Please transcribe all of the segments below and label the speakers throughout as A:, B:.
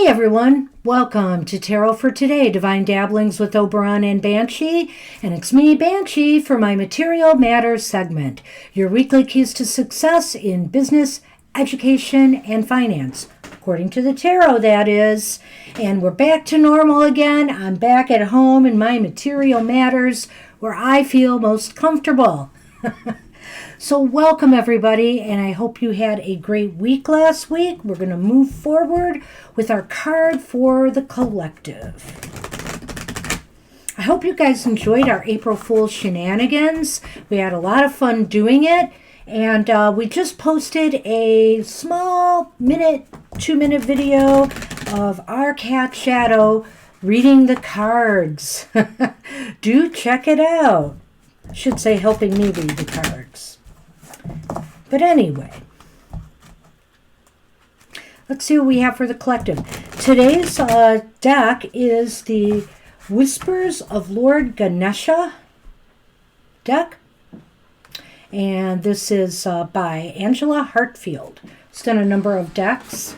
A: Hey everyone, welcome to Tarot for Today, Divine Dabblings with Oberon and Banshee, and it's me, Banshee, for my Material Matters segment, your weekly keys to success in business, education, and finance. According to the tarot, that is. And we're back to normal again. I'm back at home in my Material Matters, where I feel most comfortable. So welcome everybody, and I hope you had a great week last week. We're going to move forward with our card for the collective. I hope you guys enjoyed our April Fool's shenanigans. We had a lot of fun doing it, and we just posted a small 2-minute video of our cat Shadow reading the cards. Do check it out. I should say helping me read the cards. But anyway, let's see what we have for the collective. Today's deck is the Whispers of Lord Ganesha deck. And this is by Angela Hartfield. She's done a number of decks.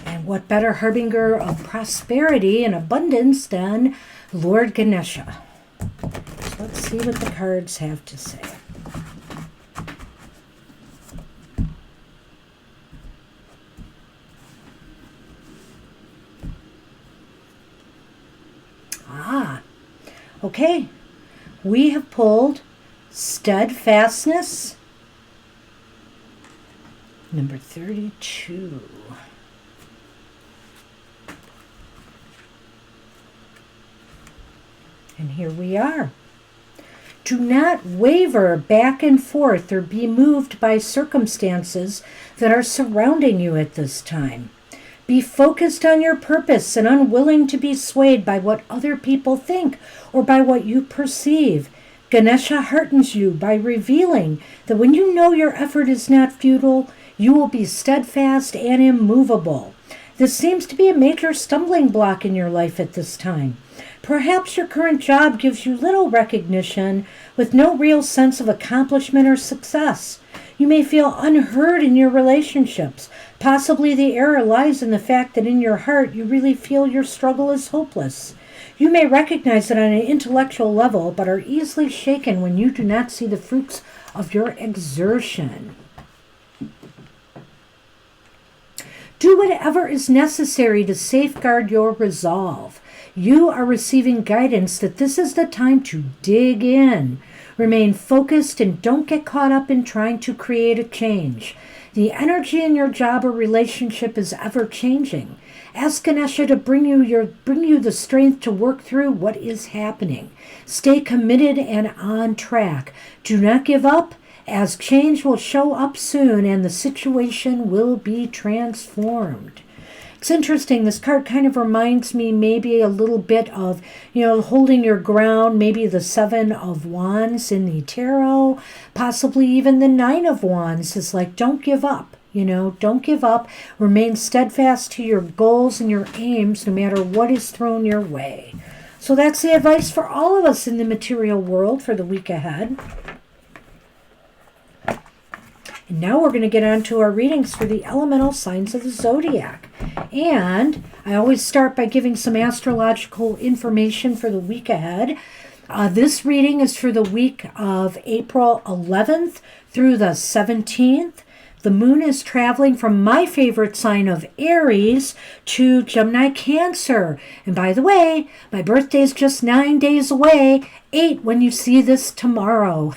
A: And what better harbinger of prosperity and abundance than Lord Ganesha? So let's see what the cards have to say. Okay. We have pulled Steadfastness, number 32. And here we are. Do not waver back and forth or be moved by circumstances that are surrounding you at this time. Be focused on your purpose and unwilling to be swayed by what other people think or by what you perceive. Ganesha heartens you by revealing that when you know your effort is not futile, you will be steadfast and immovable. This seems to be a major stumbling block in your life at this time. Perhaps your current job gives you little recognition with no real sense of accomplishment or success. You may feel unheard in your relationships. Possibly the error lies in the fact that in your heart you really feel your struggle is hopeless. You may recognize it on an intellectual level, but are easily shaken when you do not see the fruits of your exertion. Do whatever is necessary to safeguard your resolve. You are receiving guidance that this is the time to dig in. Remain focused and don't get caught up in trying to create a change. The energy in your job or relationship is ever changing. Ask Ganesha to bring you the strength to work through what is happening. Stay committed and on track. Do not give up, as change will show up soon and the situation will be transformed. It's interesting, this card kind of reminds me maybe a little bit of, holding your ground, maybe the 7 of Wands in the tarot, possibly even the 9 of Wands is like, don't give up, don't give up. Remain steadfast to your goals and your aims no matter what is thrown your way. So that's the advice for all of us in the material world for the week ahead. And now we're going to get on to our readings for the elemental signs of the zodiac. And I always start by giving some astrological information for the week ahead. This reading is for the week of April 11th through the 17th. The moon is traveling from my favorite sign of Aries to Gemini Cancer. And by the way, my birthday is just 9 days away, 8 when you see this tomorrow.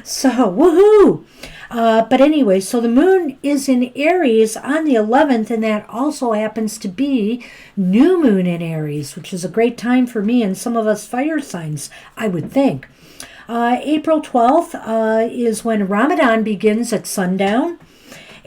A: So, woohoo! But anyway, so the moon is in Aries on the 11th, and that also happens to be new moon in Aries, which is a great time for me and some of us fire signs, I would think. April 12th is when Ramadan begins at sundown.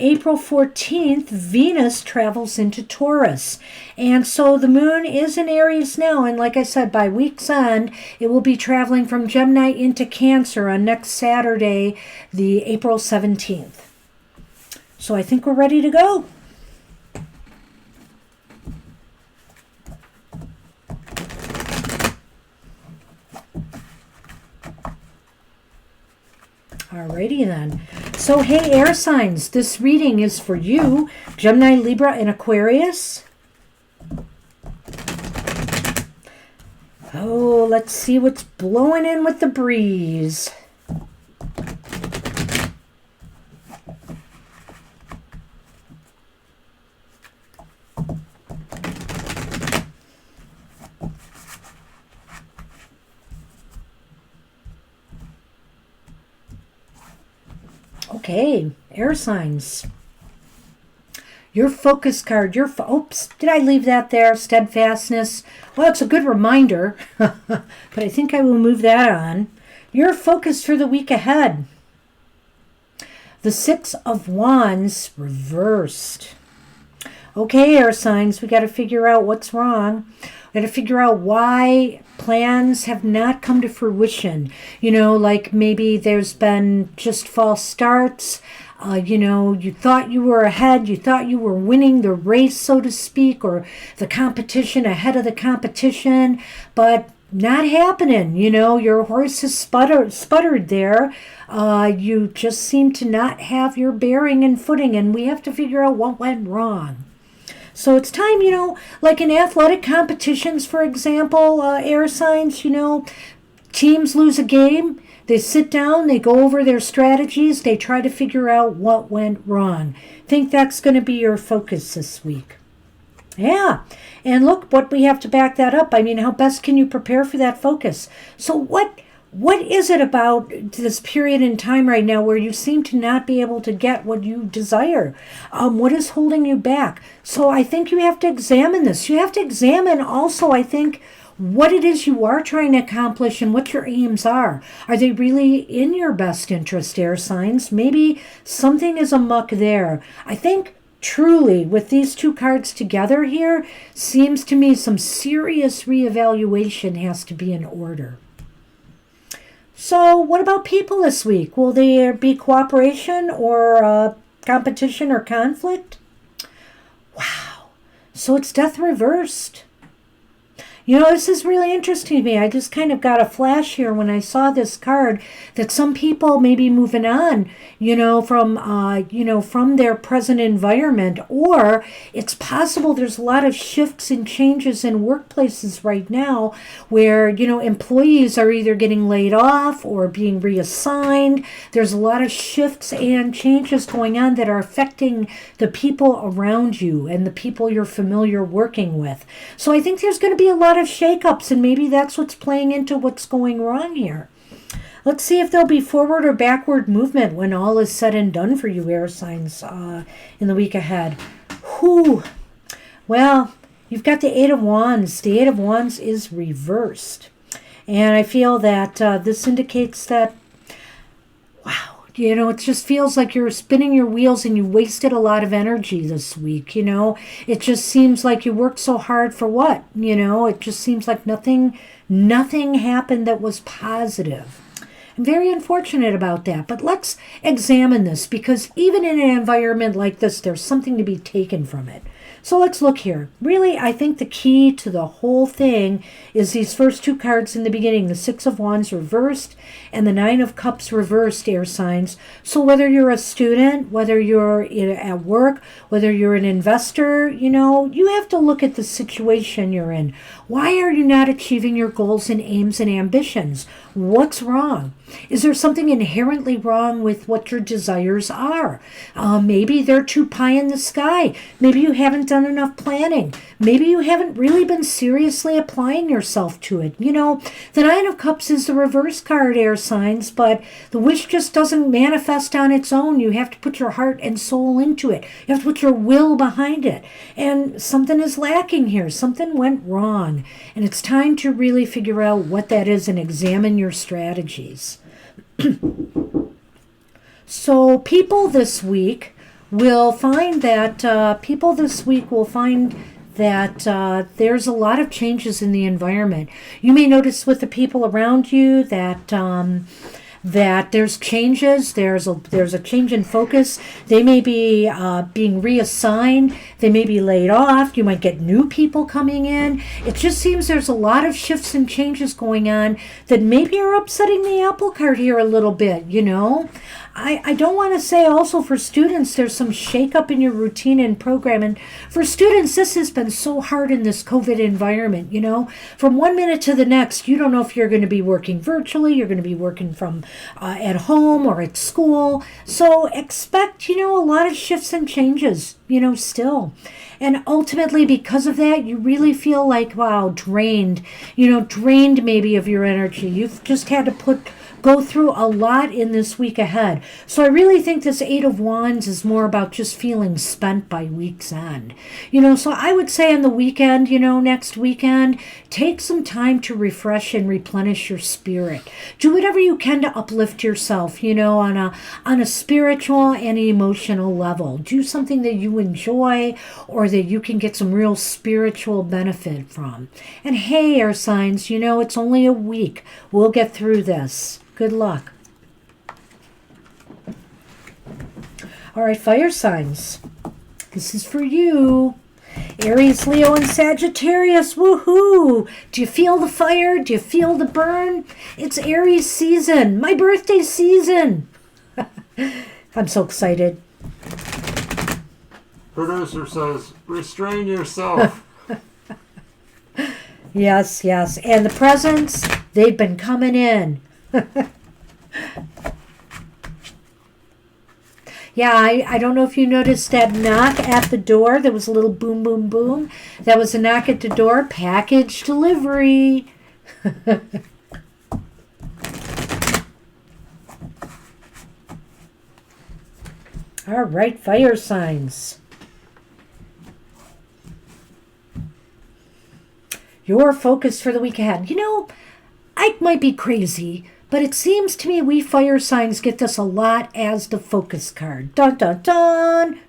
A: April 14th, Venus travels into Taurus. And so the moon is in Aries now. And like I said, by week's end, it will be traveling from Gemini into Cancer on next Saturday, the April 17th. So I think we're ready to go. Alrighty then. So, hey, air signs, this reading is for you, Gemini, Libra, and Aquarius. Oh, let's see what's blowing in with the breeze. Okay, air signs. Your focus card, oops, did I leave that there? Steadfastness. Well, it's a good reminder, but I think I will move that on. Your focus for the week ahead. The Six of Wands reversed. Okay, air signs, we got to figure out what's wrong. We got to figure out why plans have not come to fruition. You know, like maybe there's been just false starts. You thought you were ahead, you thought you were winning the race, so to speak, or the competition ahead of the competition, but not happening. You know, your horse has sputtered there. You just seem to not have your bearing and footing, and we have to figure out what went wrong. So it's time, like in athletic competitions, for example, air signs, teams lose a game. They sit down, they go over their strategies, they try to figure out what went wrong. Think that's going to be your focus this week. Yeah, and look what we have to back that up. I mean, how best can you prepare for that focus? So what is it about this period in time right now where you seem to not be able to get what you desire? What is holding you back? So I think you have to examine this. You have to examine also, I think, what it is you are trying to accomplish and what your aims are. Are they really in your best interest, air signs? Maybe something is amuck there. I think truly with these two cards together here, seems to me some serious reevaluation has to be in order. So what about people this week? Will there be cooperation or competition or conflict? Wow. So it's death reversed. This is really interesting to me. I just kind of got a flash here when I saw this card that some people may be moving on, from their present environment, or it's possible there's a lot of shifts and changes in workplaces right now where, employees are either getting laid off or being reassigned. There's a lot of shifts and changes going on that are affecting the people around you and the people you're familiar working with. So I think there's going to be a lot of shakeups, and maybe that's what's playing into what's going wrong here. Let's see if there'll be forward or backward movement when all is said and done for you, air signs, in the week ahead. Whew. Well, you've got the Eight of Wands. The Eight of Wands is reversed. And I feel that this indicates that, wow, it just feels like you're spinning your wheels and you wasted a lot of energy this week, It just seems like you worked so hard for what, It just seems like nothing happened that was positive. I'm very unfortunate about that, but let's examine this, because even in an environment like this, there's something to be taken from it. So let's look here. Really, I think the key to the whole thing is these first two cards in the beginning, the Six of Wands reversed and the Nine of Cups reversed, air signs. So whether you're a student, whether you're at work, whether you're an investor, you have to look at the situation you're in. Why are you not achieving your goals and aims and ambitions? What's wrong? Is there something inherently wrong with what your desires are? Maybe they're too pie in the sky. Maybe you haven't done enough planning. Maybe you haven't really been seriously applying yourself to it. The Nine of Cups is the reverse card, air signs, but the wish just doesn't manifest on its own. You have to put your heart and soul into it. You have to put your will behind it. And something is lacking here. Something went wrong. And it's time to really figure out what that is and examine your strategies. So people this week will find that there's a lot of changes in the environment. You may notice with the people around you that there's changes. There's a change in focus. They may be being reassigned. They may be laid off. You might get new people coming in. It just seems there's a lot of shifts and changes going on that maybe are upsetting the apple cart here a little bit, I don't want to say also for students, there's some shakeup in your routine and program. And for students, this has been so hard in this COVID environment, From one minute to the next, you don't know if you're going to be working virtually, you're going to be working from at home or at school. So expect, a lot of shifts and changes, still. And ultimately, because of that, you really feel like, wow, drained, drained maybe of your energy. You've just had to go through a lot in this week ahead. So I really think this Eight of Wands is more about just feeling spent by week's end. So I would say on the weekend, next weekend, take some time to refresh and replenish your spirit. Do whatever you can to uplift yourself, on a spiritual and emotional level. Do something that you enjoy or that you can get some real spiritual benefit from. And hey, air signs, it's only a week. We'll get through this. Good luck. All right, fire signs. This is for you. Aries, Leo, and Sagittarius. Woohoo! Do you feel the fire? Do you feel the burn? It's Aries season. My birthday season. I'm so excited.
B: Producer says, restrain yourself.
A: Yes. And the presents, they've been coming in. Yeah, I don't know if you noticed that knock at the door. There was a little boom, boom, boom. That was a knock at the door. Package delivery. All right, fire signs. Your focus for the week ahead. I might be crazy, but it seems to me we fire signs get this a lot as the focus card. Dun, dun, dun.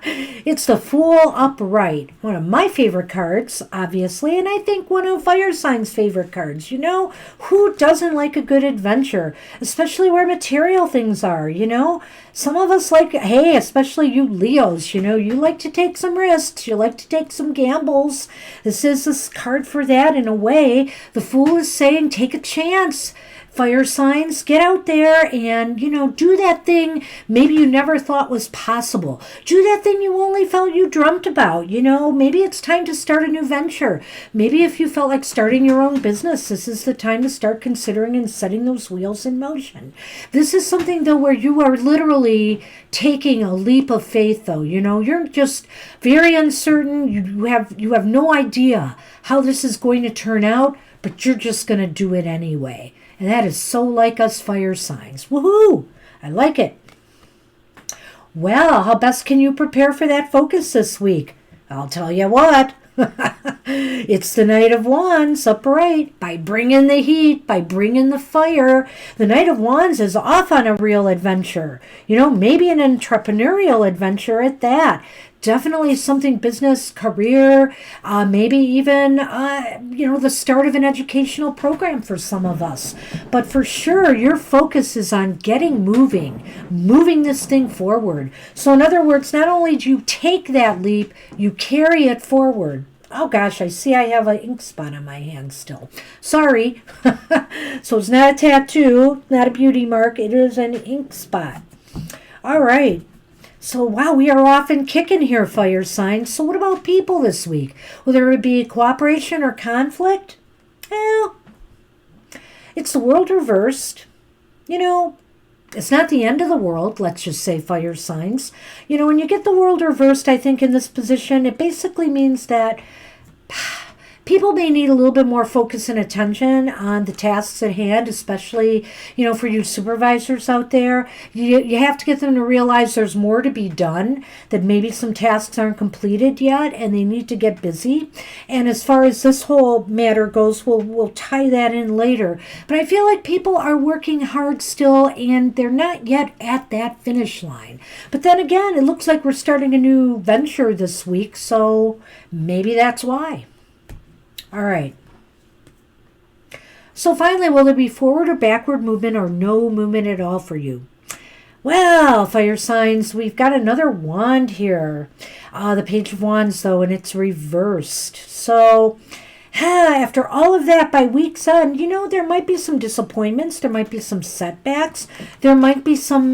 A: It's the Fool upright. One of my favorite cards, obviously, and I think one of fire signs' favorite cards. Who doesn't like a good adventure, especially where material things are, Some of us like, hey, especially you Leos, you like to take some risks. You like to take some gambles. This is this card for that in a way. The Fool is saying, take a chance. Fire signs, get out there and, do that thing maybe you never thought was possible. Do that thing you only felt you dreamt about. Maybe it's time to start a new venture. Maybe if you felt like starting your own business, this is the time to start considering and setting those wheels in motion. This is something, though, where you are literally taking a leap of faith, though. You're just very uncertain. You have no idea how this is going to turn out, but you're just going to do it anyway. And that is so like us fire signs. Woohoo! I like it. Well, how best can you prepare for that focus this week? I'll tell you what. It's the Knight of Wands upright. By bringing the heat, by bringing the fire, the Knight of Wands is off on a real adventure. Maybe an entrepreneurial adventure at that. Definitely something business, career, maybe even, the start of an educational program for some of us. But for sure, your focus is on getting moving this thing forward. So in other words, not only do you take that leap, you carry it forward. Oh gosh, I see I have an ink spot on my hand still. Sorry. So it's not a tattoo, not a beauty mark. It is an ink spot. All right. So, wow, we are off and kicking here, fire signs. So what about people this week? Will there be cooperation or conflict? Well, it's the world reversed. It's not the end of the world, let's just say, fire signs. When you get the world reversed, I think, in this position, it basically means that people may need a little bit more focus and attention on the tasks at hand, especially, for you supervisors out there. You have to get them to realize there's more to be done, that maybe some tasks aren't completed yet, and they need to get busy. And as far as this whole matter goes, we'll tie that in later. But I feel like people are working hard still, and they're not yet at that finish line. But then again, it looks like we're starting a new venture this week, so maybe that's why. All right. So finally, will there be forward or backward movement or no movement at all for you? Well, fire signs, we've got another wand here. The Page of Wands, though, and it's reversed. So After all of that, by week's end, there might be some disappointments, there might be some setbacks, there might be some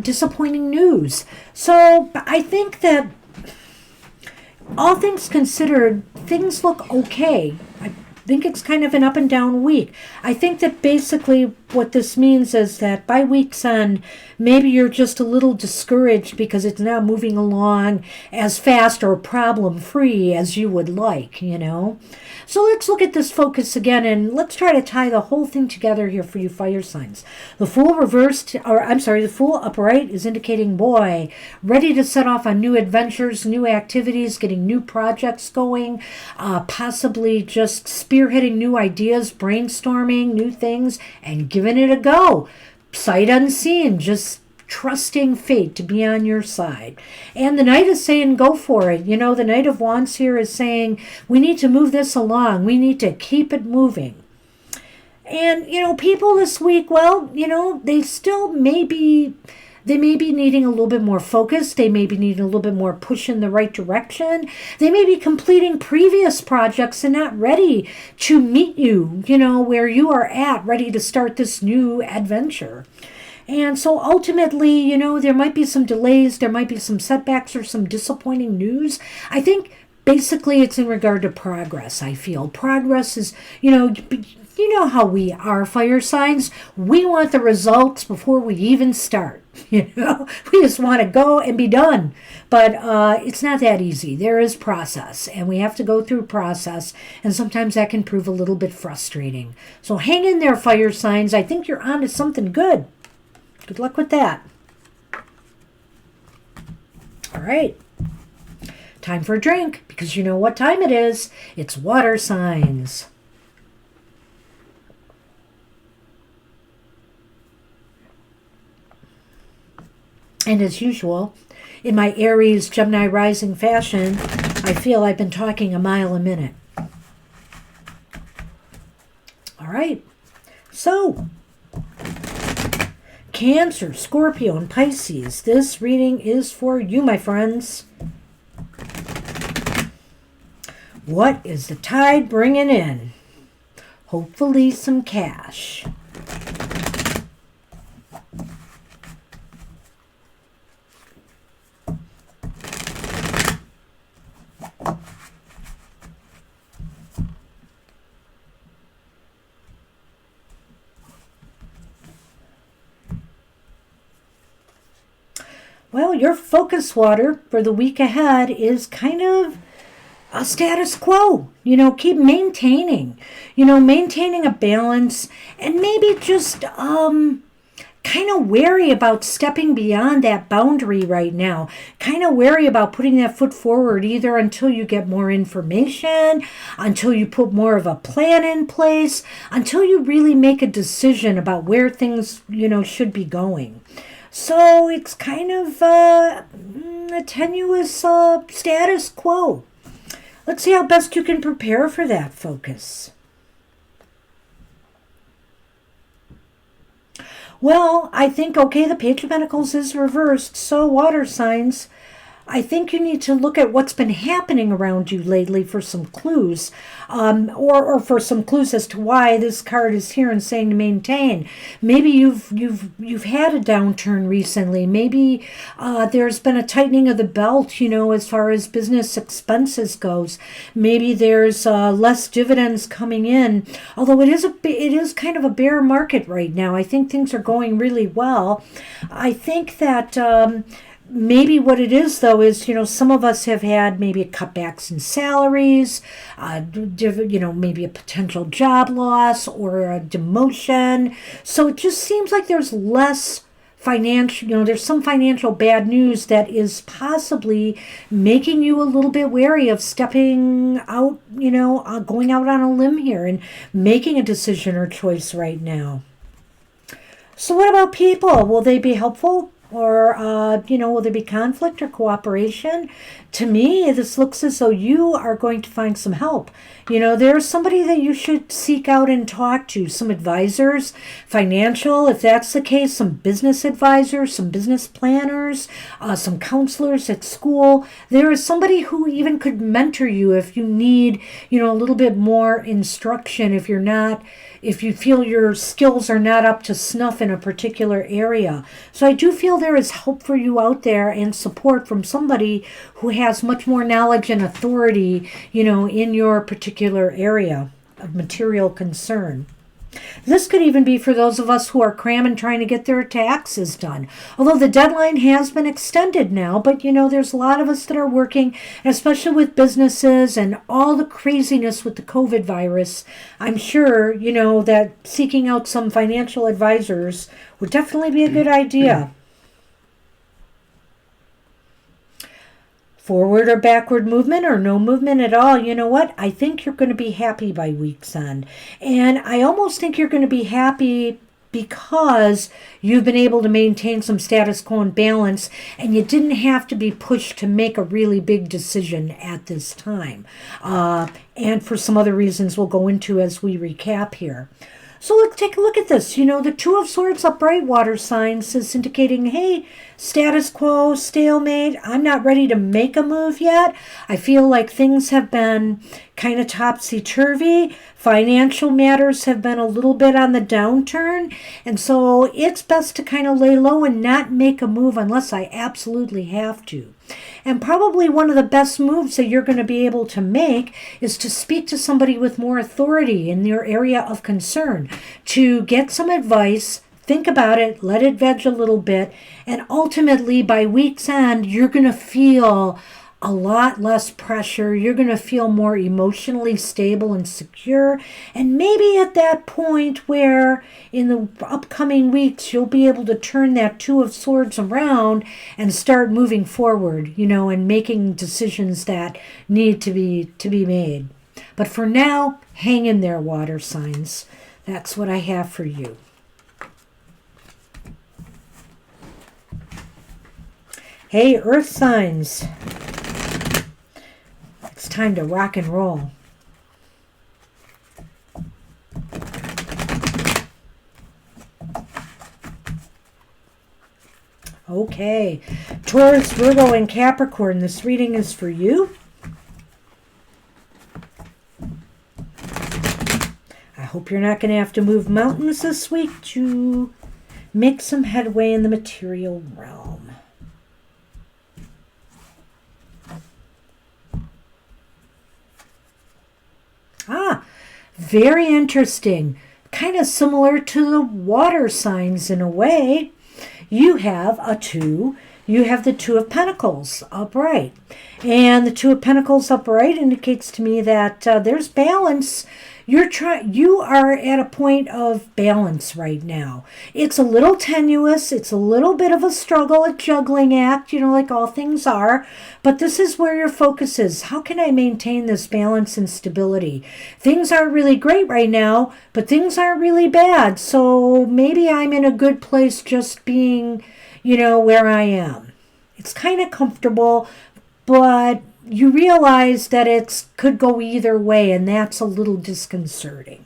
A: disappointing news. So I think that all things considered, things look okay. I think it's kind of an up and down week. I think that basically what this means is that by week's end, maybe you're just a little discouraged because it's not moving along as fast or problem free as you would like, So let's look at this focus again and let's try to tie the whole thing together here for you fire signs. The Fool the Fool upright is indicating, boy, ready to set off on new adventures, new activities, getting new projects going, possibly just spearheading new ideas, brainstorming new things, and giving it a go. Sight unseen, just trusting fate to be on your side. And the Knight is saying, go for it. The Knight of Wands here is saying, we need to move this along. We need to keep it moving. And, people this week, well, they still they may be needing a little bit more focus. They may be needing a little bit more push in the right direction. They may be completing previous projects and not ready to meet you, where you are at, ready to start this new adventure. And so ultimately, there might be some delays, there might be some setbacks or some disappointing news. I think basically it's in regard to progress, I feel. Progress is, you know how we are, fire signs. We want the results before we even start. We just want to go and be done. But it's not that easy. There is process, and we have to go through process, and sometimes that can prove a little bit frustrating. So hang in there, fire signs. I think you're on to something good. Good luck with that. All right. Time for a drink, because you know what time it is. It's water signs. And as usual, in my Aries Gemini rising fashion, I feel I've been talking a mile a minute. All right. So, Cancer, Scorpio, and Pisces. This reading is for you, my friends. What is the tide bringing in? Hopefully some cash. Well, your focus water for the week ahead is kind of a status quo. Keep maintaining, maintaining a balance, and maybe just kind of wary about stepping beyond that boundary right now. Kind of wary about putting that foot forward either until you get more information, until you put more of a plan in place, until you really make a decision about where things, should be going. So it's kind of a tenuous status quo. Let's see how best you can prepare for that focus. Well, I think, okay, the Page of Pentacles is reversed, so water signs, I think you need to look at what's been happening around you lately for some clues, or for some clues as to why this card is here and saying to maintain. Maybe you've had a downturn recently. Maybe there's been a tightening of the belt, as far as business expenses goes. Maybe there's less dividends coming in. Although it is kind of a bear market right now. I think things are going really well. I think that maybe what it is, though, is, some of us have had maybe cutbacks in salaries, maybe a potential job loss or a demotion. So it just seems like there's less financial, there's some financial bad news that is possibly making you a little bit wary of stepping out, going out on a limb here and making a decision or choice right now. So what about people? Will they be helpful? Or, will there be conflict or cooperation? To me, this looks as though you are going to find some help. There's somebody that you should seek out and talk to, some advisors, financial, if that's the case, some business advisors, some business planners, some counselors at school. There is somebody who even could mentor you if you need, a little bit more instruction, if you feel your skills are not up to snuff in a particular area. So I do feel there is help for you out there and support from somebody who has much more knowledge and authority, in your particular area of material concern. This could even be for those of us who are cramming trying to get their taxes done. Although the deadline has been extended now, but there's a lot of us that are working, especially with businesses and all the craziness with the COVID virus. I'm sure, that seeking out some financial advisors would definitely be a good idea. Forward or backward movement or no movement at all, you know what? I think you're going to be happy by week's end. And I almost think you're going to be happy because you've been able to maintain some status quo and balance, and you didn't have to be pushed to make a really big decision at this time. And for some other reasons we'll go into as we recap here. So let's take a look at this. The Two of Swords upright water signs is indicating, hey, status quo, stalemate. I'm not ready to make a move yet. I feel like things have been kind of topsy-turvy. Financial matters have been a little bit on the downturn. And so it's best to kind of lay low and not make a move unless I absolutely have to. And probably one of the best moves that you're going to be able to make is to speak to somebody with more authority in your area of concern, to get some advice, think about it, let it veg a little bit, and ultimately by week's end, you're going to feel a lot less pressure. You're going to feel more emotionally stable and secure. And maybe at that point where in the upcoming weeks, you'll be able to turn that Two of Swords around and start moving forward, and making decisions that need to be made. But for now, hang in there, water signs. That's what I have for you. Hey, earth signs. It's time to rock and roll. Okay, Taurus, Virgo, and Capricorn, this reading is for you. I hope you're not going to have to move mountains this week to make some headway in the material realm. Very interesting. Kind of similar to the water signs in a way. You have a 2. You have the Two of Pentacles upright. And the Two of Pentacles upright indicates to me that there's balance. You are at a point of balance right now. It's a little tenuous. It's a little bit of a struggle, a juggling act, like all things are. But this is where your focus is. How can I maintain this balance and stability? Things aren't really great right now, but things aren't really bad. So maybe I'm in a good place just being, where I am. It's kind of comfortable, but you realize that it could go either way, and that's a little disconcerting.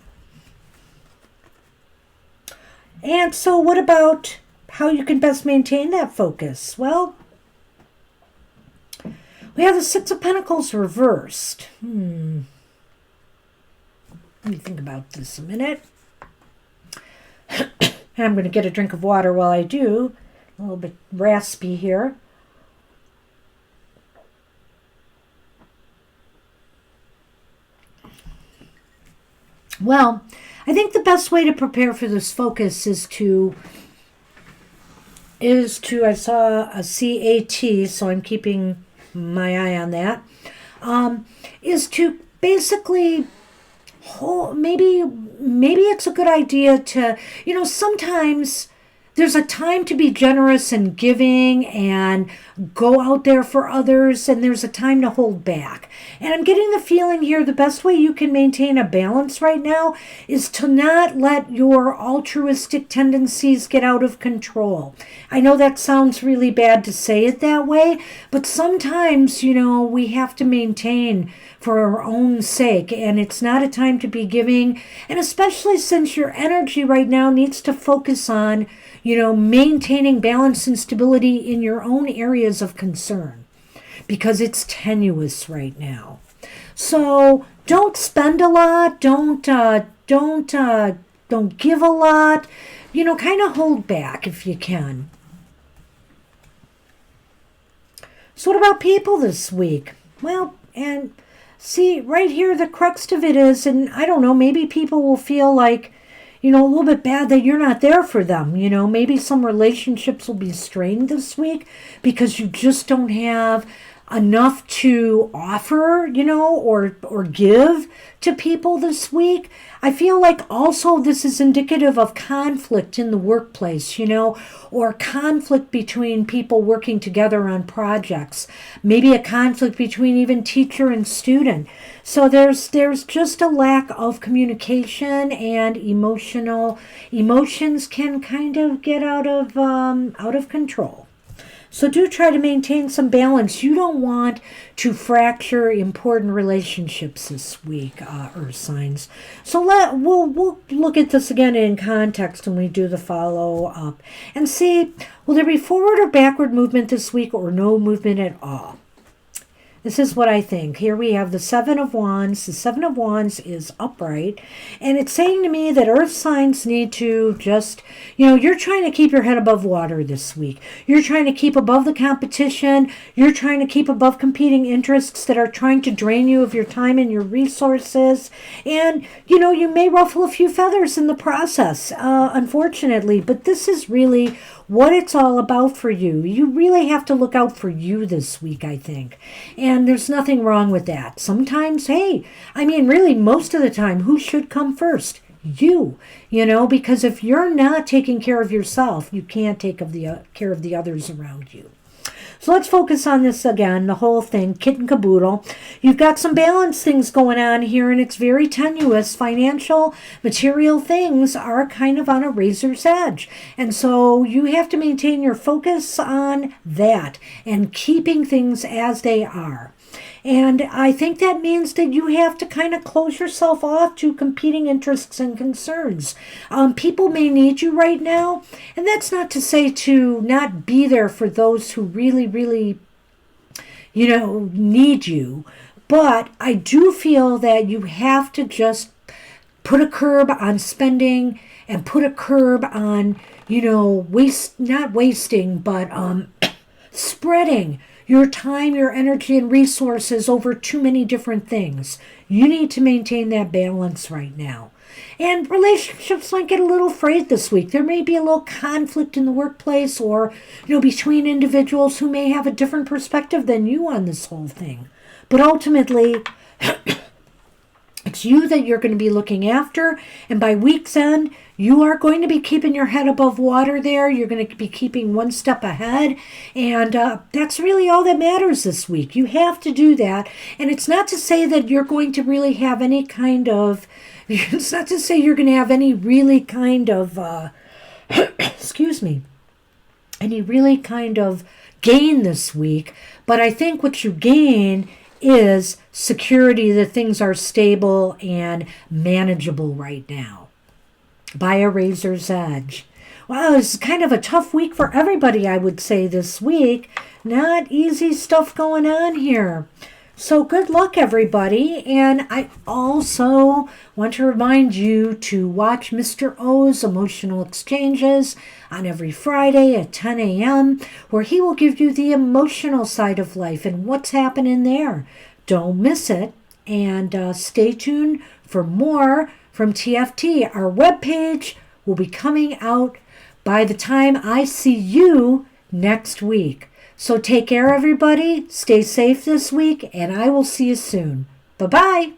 A: And so what about how you can best maintain that focus? Well, we have the Six of Pentacles reversed. Let me think about this a minute. And I'm going to get a drink of water while I do. A little bit raspy here. Well, I think the best way to prepare for this focus is to I saw a CAT, so I'm keeping my eye on that, is to basically maybe it's a good idea to, sometimes there's a time to be generous and giving and go out there for others, and there's a time to hold back. And I'm getting the feeling here the best way you can maintain a balance right now is to not let your altruistic tendencies get out of control. I know that sounds really bad to say it that way, but sometimes, we have to maintain for our own sake, and it's not a time to be giving, and especially since your energy right now needs to focus on maintaining balance and stability in your own areas of concern, because it's tenuous right now. So don't spend a lot, don't give a lot, kind of hold back if you can. So what about people this week? Well, and see, right here, the crux of it is, and I don't know, maybe people will feel like, a little bit bad that you're not there for them. Maybe some relationships will be strained this week because you just don't have enough to offer, or give to people this week. I feel like also this is indicative of conflict in the workplace, or conflict between people working together on projects, maybe a conflict between even teacher and student. So there's just a lack of communication, and emotions can kind of get out of control. So do try to maintain some balance. You don't want to fracture important relationships this week, Earth signs. So we'll look at this again in context when we do the follow-up and see, will there be forward or backward movement this week, or no movement at all? This is what I think. Here we have the Seven of Wands. The Seven of Wands is upright. And it's saying to me that Earth signs need to just, you're trying to keep your head above water this week. You're trying to keep above the competition. You're trying to keep above competing interests that are trying to drain you of your time and your resources. And, you may ruffle a few feathers in the process, unfortunately. But this is really what it's all about for you. You really have to look out for you this week, I think. And there's nothing wrong with that. Sometimes, really most of the time, who should come first? You, because if you're not taking care of yourself, you can't take care of the others around you. So let's focus on this again, the whole thing, kit and caboodle. You've got some balance things going on here, and it's very tenuous. Financial, material things are kind of on a razor's edge. And so you have to maintain your focus on that and keeping things as they are. And I think that means that you have to kind of close yourself off to competing interests and concerns. People may need you right now, and that's not to say to not be there for those who really, really, need you. But I do feel that you have to just put a curb on spending and put a curb on, not wasting, but spreading your time, your energy, and resources over too many different things. You need to maintain that balance right now. And relationships might get a little frayed this week. There may be a little conflict in the workplace, or, between individuals who may have a different perspective than you on this whole thing. But ultimately, it's you that you're going to be looking after, and by week's end, you are going to be keeping your head above water there. You're going to be keeping one step ahead, and that's really all that matters this week. You have to do that, and it's not to say that you're going to really have any kind of, it's not to say you're going to have any really kind of, any really kind of gain this week, but I think what you gain is security that things are stable and manageable right now. By a razor's edge. Wow, it's kind of a tough week for everybody, I would say, this week. Not easy stuff going on here. So good luck, everybody. And I also want to remind you to watch Mr. O's Emotional Exchanges on every Friday at 10 a.m., where he will give you the emotional side of life and what's happening there. Don't miss it. And stay tuned for more from TFT. Our webpage will be coming out by the time I see you next week. So take care, everybody. Stay safe this week, and I will see you soon. Bye-bye.